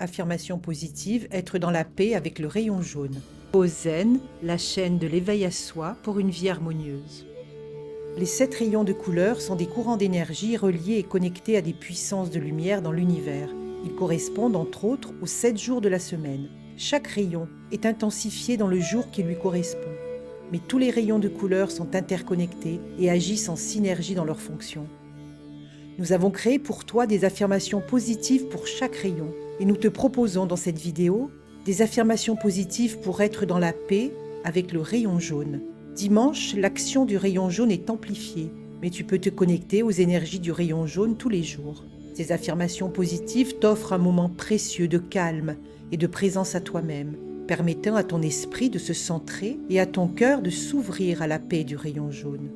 Affirmation positive, être dans la paix avec le rayon jaune. Zen, la chaîne de l'éveil à soi pour une vie harmonieuse. Les 7 rayons de couleur sont des courants d'énergie reliés et connectés à des puissances de lumière dans l'univers. Ils correspondent entre autres aux 7 jours de la semaine. Chaque rayon est intensifié dans le jour qui lui correspond. Mais tous les rayons de couleur sont interconnectés et agissent en synergie dans leurs fonctions. Nous avons créé pour toi des affirmations positives pour chaque rayon et nous te proposons dans cette vidéo des affirmations positives pour être dans la paix avec le rayon jaune. Dimanche, l'action du rayon jaune est amplifiée, mais tu peux te connecter aux énergies du rayon jaune tous les jours. Ces affirmations positives t'offrent un moment précieux de calme et de présence à toi-même, permettant à ton esprit de se centrer et à ton cœur de s'ouvrir à la paix du rayon jaune.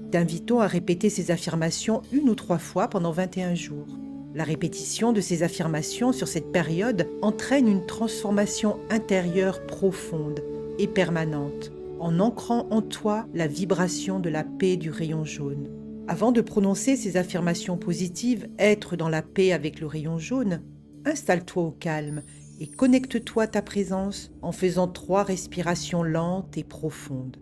T'invitons à répéter ces affirmations 1 ou 3 fois pendant 21 jours. La répétition de ces affirmations sur cette période entraîne une transformation intérieure profonde et permanente, en ancrant en toi la vibration de la paix du rayon jaune. Avant de prononcer ces affirmations positives, être dans la paix avec le rayon jaune, installe-toi au calme et connecte-toi à ta présence en faisant 3 respirations lentes et profondes.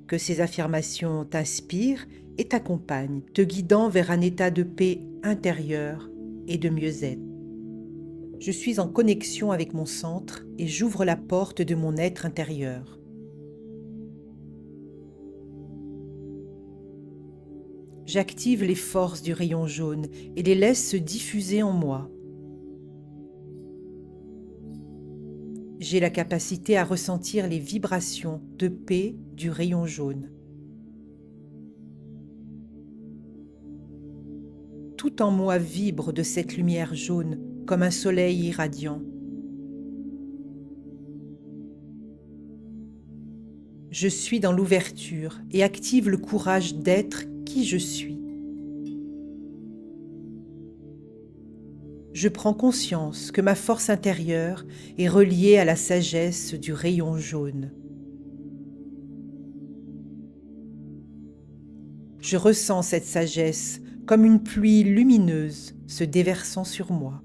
Que ces affirmations t'inspirent et t'accompagnent, te guidant vers un état de paix intérieure et de mieux-être. Je suis en connexion avec mon centre et j'ouvre la porte de mon être intérieur. J'active les forces du rayon jaune et les laisse se diffuser en moi. J'ai la capacité à ressentir les vibrations de paix du rayon jaune. Tout en moi vibre de cette lumière jaune comme un soleil irradiant. Je suis dans l'ouverture et active le courage d'être qui je suis. Je prends conscience que ma force intérieure est reliée à la sagesse du rayon jaune. Je ressens cette sagesse comme une pluie lumineuse se déversant sur moi.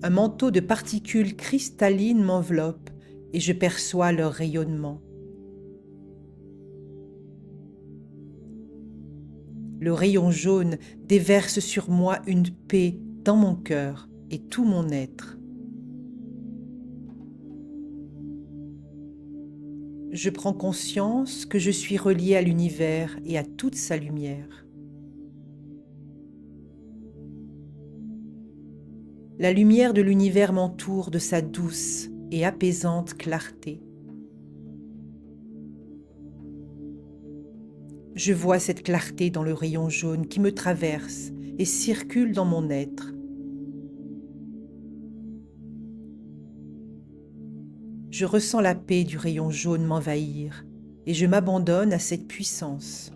Un manteau de particules cristallines m'enveloppe et je perçois leur rayonnement. Le rayon jaune déverse sur moi une paix dans mon cœur et tout mon être. Je prends conscience que je suis relié à l'univers et à toute sa lumière. La lumière de l'univers m'entoure de sa douce et apaisante clarté. Je vois cette clarté dans le rayon jaune qui me traverse et circule dans mon être. Je ressens la paix du rayon jaune m'envahir et je m'abandonne à cette puissance.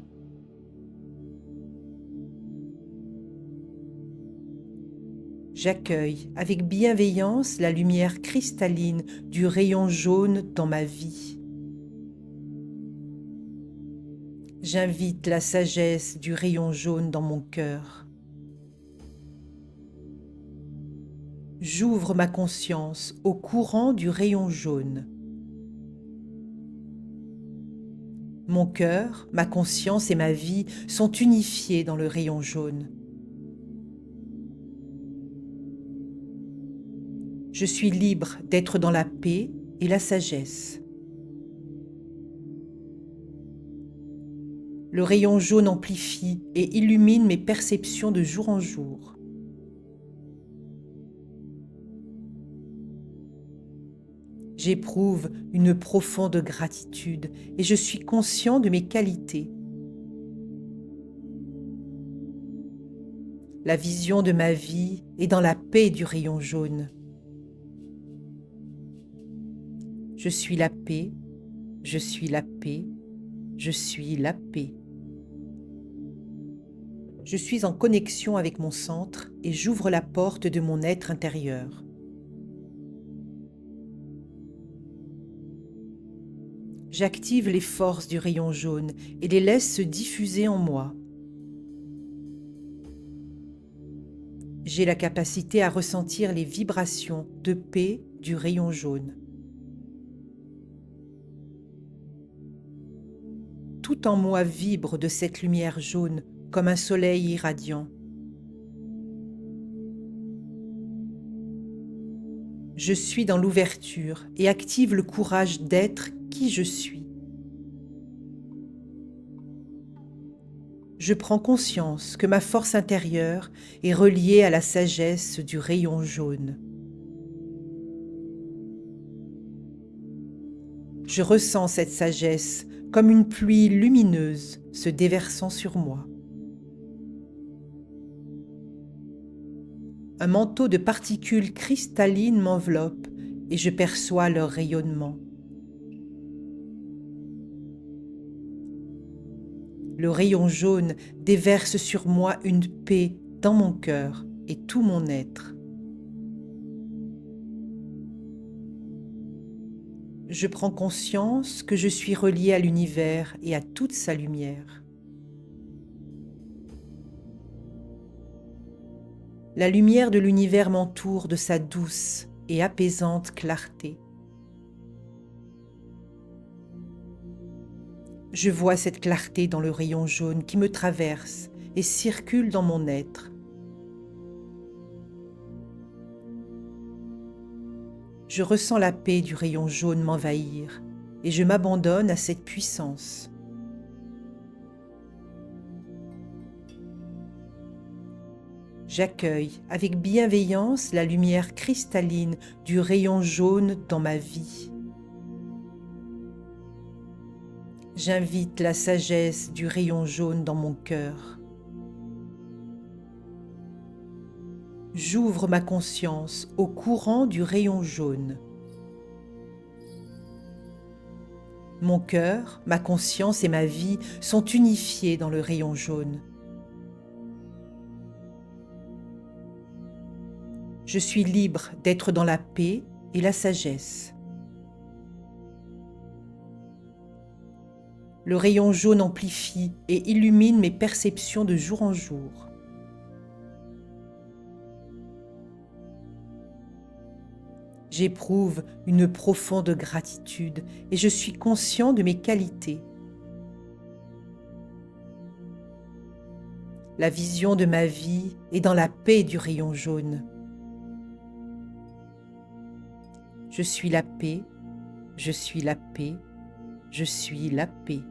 J'accueille avec bienveillance la lumière cristalline du rayon jaune dans ma vie. J'invite la sagesse du rayon jaune dans mon cœur. J'ouvre ma conscience au courant du rayon jaune. Mon cœur, ma conscience et ma vie sont unifiés dans le rayon jaune. Je suis libre d'être dans la paix et la sagesse. Le rayon jaune amplifie et illumine mes perceptions de jour en jour. J'éprouve une profonde gratitude et je suis conscient de mes qualités. La vision de ma vie est dans la paix du rayon jaune. Je suis la paix, je suis la paix, je suis la paix. Je suis en connexion avec mon centre et j'ouvre la porte de mon être intérieur. J'active les forces du rayon jaune et les laisse se diffuser en moi. J'ai la capacité à ressentir les vibrations de paix du rayon jaune. Tout en moi vibre de cette lumière jaune comme un soleil irradiant. Je suis dans l'ouverture et active le courage d'être qui je suis. Je prends conscience que ma force intérieure est reliée à la sagesse du rayon jaune. Je ressens cette sagesse comme une pluie lumineuse se déversant sur moi. Un manteau de particules cristallines m'enveloppe et je perçois leur rayonnement. Le rayon jaune déverse sur moi une paix dans mon cœur et tout mon être. Je prends conscience que je suis relié à l'univers et à toute sa lumière. La lumière de l'univers m'entoure de sa douce et apaisante clarté. Je vois cette clarté dans le rayon jaune qui me traverse et circule dans mon être. Je ressens la paix du rayon jaune m'envahir et je m'abandonne à cette puissance. J'accueille avec bienveillance la lumière cristalline du rayon jaune dans ma vie. J'invite la sagesse du rayon jaune dans mon cœur. J'ouvre ma conscience au courant du rayon jaune. Mon cœur, ma conscience et ma vie sont unifiés dans le rayon jaune. Je suis libre d'être dans la paix et la sagesse. Le rayon jaune amplifie et illumine mes perceptions de jour en jour. J'éprouve une profonde gratitude et je suis conscient de mes qualités. La vision de ma vie est dans la paix du rayon jaune. Je suis la paix, je suis la paix, je suis la paix.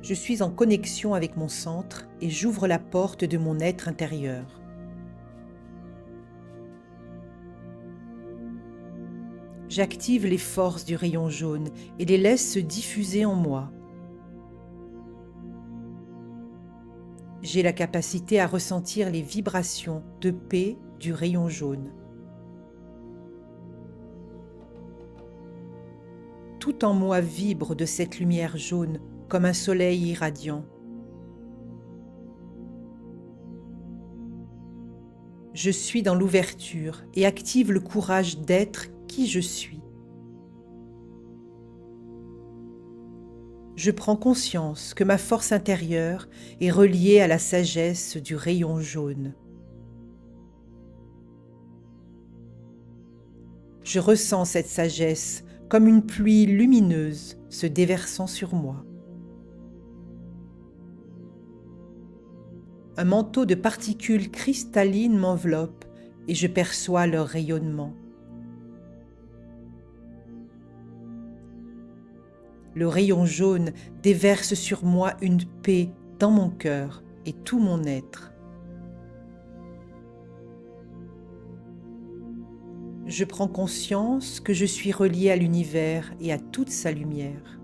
Je suis en connexion avec mon centre et j'ouvre la porte de mon être intérieur. J'active les forces du rayon jaune et les laisse se diffuser en moi. J'ai la capacité à ressentir les vibrations de paix du rayon jaune. Tout en moi vibre de cette lumière jaune comme un soleil irradiant. Je suis dans l'ouverture et active le courage d'être qui je suis. Je prends conscience que ma force intérieure est reliée à la sagesse du rayon jaune. Je ressens cette sagesse comme une pluie lumineuse se déversant sur moi. Un manteau de particules cristallines m'enveloppe et je perçois leur rayonnement. Le rayon jaune déverse sur moi une paix dans mon cœur et tout mon être. Je prends conscience que je suis relié à l'univers et à toute sa lumière.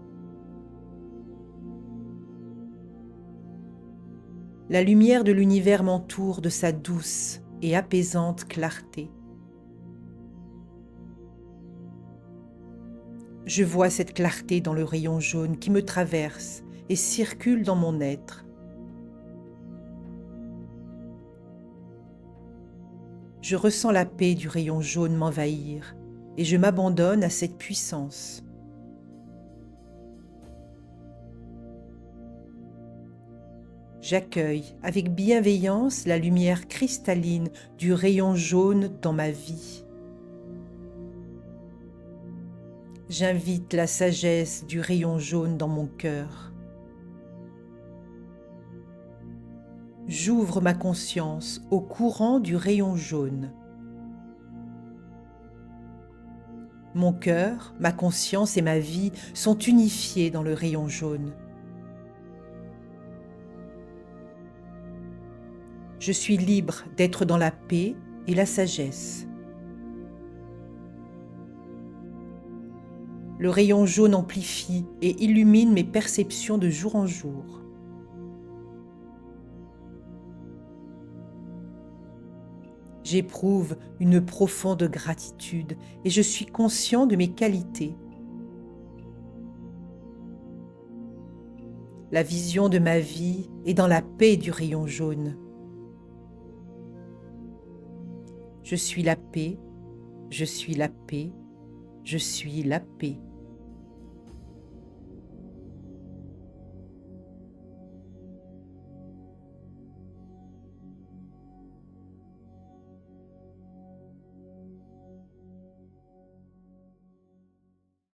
La lumière de l'univers m'entoure de sa douce et apaisante clarté. Je vois cette clarté dans le rayon jaune qui me traverse et circule dans mon être. Je ressens la paix du rayon jaune m'envahir et je m'abandonne à cette puissance. J'accueille avec bienveillance la lumière cristalline du rayon jaune dans ma vie. J'invite la sagesse du rayon jaune dans mon cœur. J'ouvre ma conscience au courant du rayon jaune. Mon cœur, ma conscience et ma vie sont unifiés dans le rayon jaune. Je suis libre d'être dans la paix et la sagesse. Le rayon jaune amplifie et illumine mes perceptions de jour en jour. J'éprouve une profonde gratitude et je suis conscient de mes qualités. La vision de ma vie est dans la paix du rayon jaune. Je suis la paix, je suis la paix, je suis la paix.